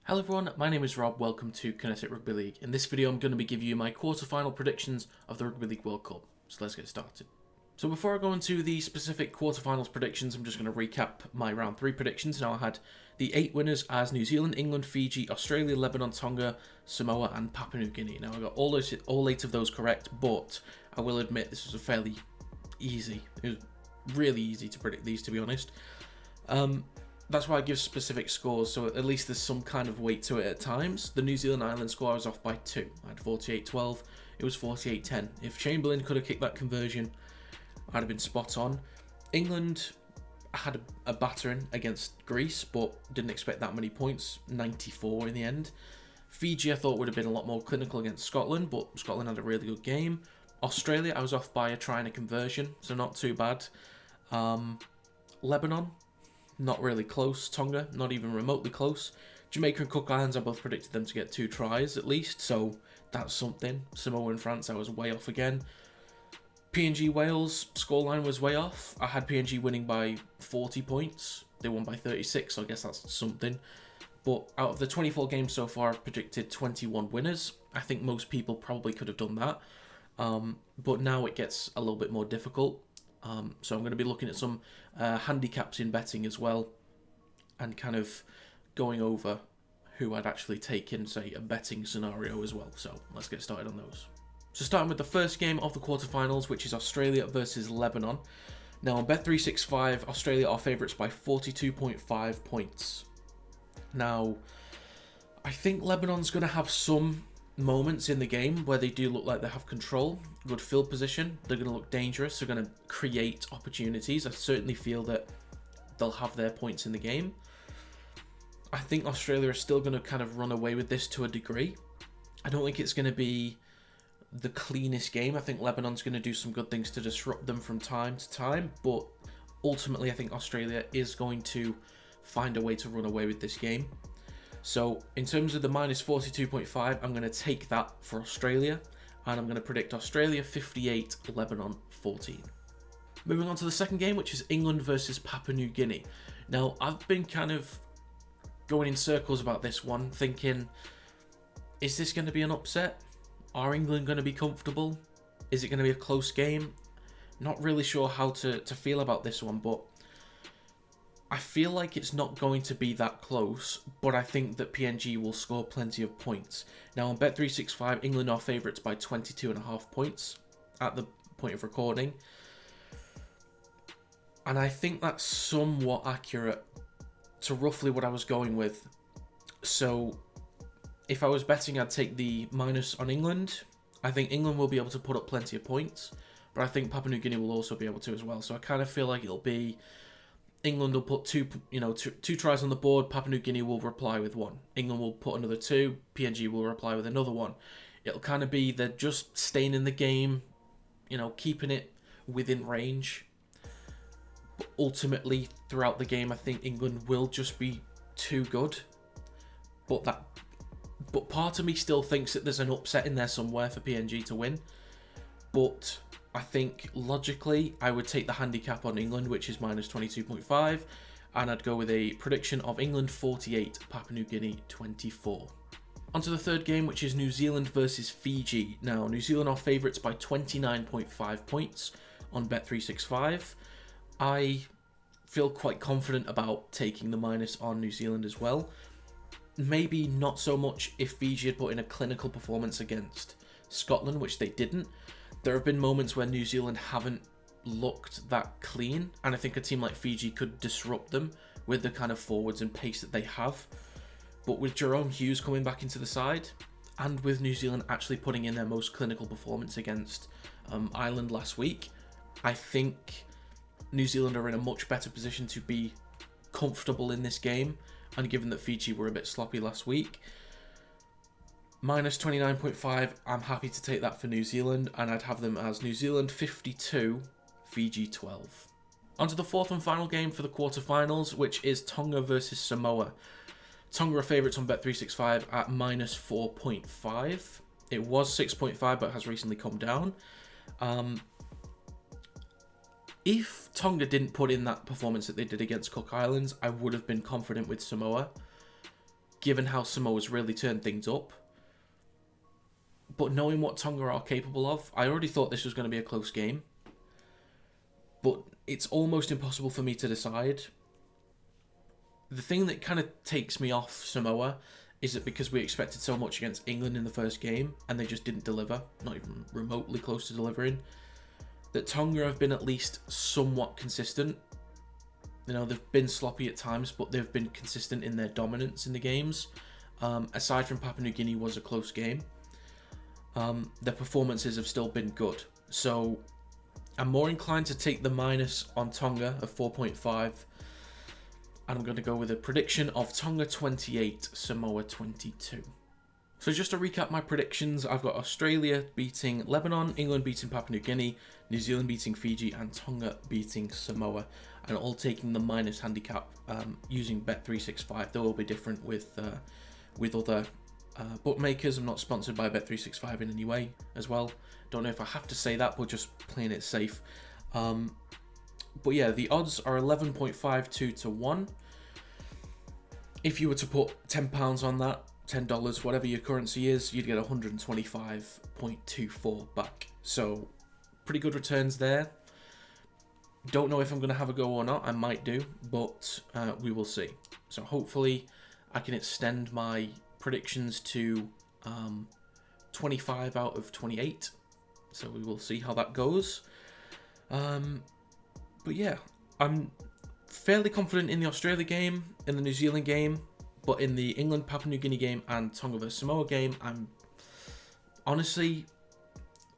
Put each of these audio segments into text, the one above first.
Hello everyone, my name is Rob, welcome to Kinetic Rugby League. In this video I'm going to be giving you my quarterfinal predictions of the Rugby League World Cup. So let's get started. So before I go into the specific quarterfinals predictions, I'm just going to recap my round 3 predictions. Now I had the 8 winners as New Zealand, England, Fiji, Australia, Lebanon, Tonga, Samoa and Papua New Guinea. Now I got all 8 of those correct, but I will admit this was a fairly easy. It was really easy to predict these, to be honest. That's why I give specific scores, so at least there's some kind of weight to it at times. The New Zealand Ireland score I was off by 2. I had 48-12, it was 48-10. If Chamberlain could have kicked that conversion, I'd have been spot on. England had a battering against Greece, but didn't expect that many points, 94 in the end. Fiji I thought would have been a lot more clinical against Scotland, but Scotland had a really good game. Australia I was off by a try and a conversion, so not too bad. Lebanon, not really close. Tonga, not even remotely close. Jamaica and Cook Islands, I both predicted them to get 2 tries at least, so that's something. Samoa and France, I was way off again. PNG Wales, scoreline was way off. I had PNG winning by 40 points. They won by 36, so I guess that's something. But out of the 24 games so far, I've predicted 21 winners. I think most people probably could have done that. But now it gets a little bit more difficult. So I'm going to be looking at some handicaps in betting as well, and kind of going over who I'd actually take in, say, a betting scenario as well. So let's get started on those. So starting with the first game of the quarterfinals, which is Australia versus Lebanon. Now on Bet365, Australia are favourites by 42.5 points. Now, I think Lebanon's going to have some moments in the game where they do look like they have control, good field position, they're going to look dangerous, they're going to create opportunities. I certainly feel that they'll have their points in the game. I think Australia are still going to kind of run away with this to a degree. I don't think it's going to be the cleanest game. I think Lebanon's going to do some good things to disrupt them from time to time, but ultimately I think Australia is going to find a way to run away with this game. So in terms of the minus 42.5, I'm going to take that for Australia, and I'm going to predict Australia 58, Lebanon 14. Moving on to the second game, which is England versus Papua New Guinea. Now, I've been kind of going in circles about this one, thinking, is this going to be an upset? Are England going to be comfortable? Is it going to be a close game? Not really sure how to feel about this one, but I feel like it's not going to be that close, but I think that PNG will score plenty of points. Now on Bet365, England are favourites by 22.5 points at the point of recording. And I think that's somewhat accurate to roughly what I was going with. So if I was betting, I'd take the minus on England. I think England will be able to put up plenty of points, but I think Papua New Guinea will also be able to as well. So I kind of feel like it'll be England will put two tries on the board. Papua New Guinea will reply with 1. England will put another 2. PNG will reply with another 1. It'll kind of be they're just staying in the game, keeping it within range. But ultimately, throughout the game, I think England will just be too good. But part of me still thinks that there's an upset in there somewhere for PNG to win. But I think logically I would take the handicap on England, which is minus 22.5, and I'd go with a prediction of England 48, Papua New Guinea 24. On to the third game, which is New Zealand versus Fiji. Now, New Zealand are favourites by 29.5 points on Bet365. I feel quite confident about taking the minus on New Zealand as well. Maybe not so much if Fiji had put in a clinical performance against Scotland, which they didn't. There have been moments where New Zealand haven't looked that clean, and I think a team like Fiji could disrupt them with the kind of forwards and pace that they have. But with Jerome Hughes coming back into the side, and with New Zealand actually putting in their most clinical performance against Ireland last week, I think New Zealand are in a much better position to be comfortable in this game, and given that Fiji were a bit sloppy last week, minus 29.5, I'm happy to take that for New Zealand, and I'd have them as New Zealand 52, Fiji 12. On to the fourth and final game for the quarterfinals, which is Tonga versus Samoa. Tonga are favourites on Bet365 at minus 4.5. It was 6.5, but has recently come down. If Tonga didn't put in that performance that they did against Cook Islands, I would have been confident with Samoa. given how Samoa's really turned things up. But knowing what Tonga are capable of, I already thought this was going to be a close game. But it's almost impossible for me to decide. The thing that kind of takes me off Samoa is that because we expected so much against England in the first game, and they just didn't deliver, not even remotely close to delivering, that Tonga have been at least somewhat consistent. You know, they've been sloppy at times, but they've been consistent in their dominance in the games. Aside from Papua New Guinea was a close game. Their performances have still been good. So I'm more inclined to take the minus on Tonga of 4.5. And I'm going to go with a prediction of Tonga 28, Samoa 22. So just to recap my predictions, I've got Australia beating Lebanon, England beating Papua New Guinea, New Zealand beating Fiji, and Tonga beating Samoa. And all taking the minus handicap using Bet365. They will be different with other bookmakers. I'm not sponsored by Bet365 in any way as well. Don't know if I have to say that, but just playing it safe. But yeah, the odds are 11.52 to 1. If you were to put £10 on that, $10, whatever your currency is, you'd get 125.24 back. So pretty good returns there. Don't know if I'm going to have a go or not. I might do, but we will see. So hopefully I can extend my predictions to 25 out of 28. So we will see how that goes. But yeah, I'm fairly confident in the Australia game, in the New Zealand game, but in the England, Papua New Guinea game and Tonga vs Samoa game, honestly,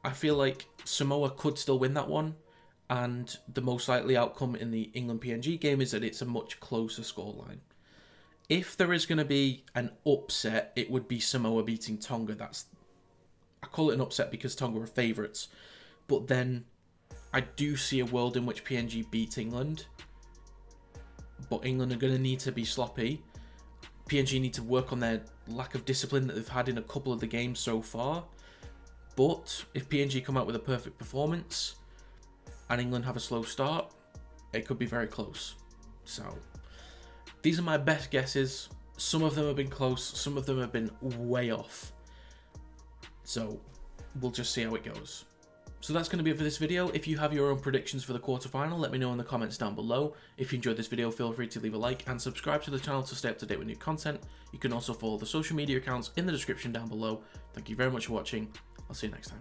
I feel like Samoa could still win that one, and the most likely outcome in the England PNG game is that it's a much closer scoreline. If there is going to be an upset, it would be Samoa beating Tonga. I call it an upset because Tonga are favourites, but then I do see a world in which PNG beat England, but England are going to need to be sloppy. PNG need to work on their lack of discipline that they've had in a couple of the games so far. But if PNG come out with a perfect performance and England have a slow start, it could be very close. So these are my best guesses. Some of them have been close, some of them have been way off. So we'll just see how it goes. So that's going to be it for this video. If you have your own predictions for the quarterfinal, let me know in the comments down below. If you enjoyed this video, feel free to leave a like and subscribe to the channel to stay up to date with new content. You can also follow the social media accounts in the description down below. Thank you very much for watching. I'll see you next time.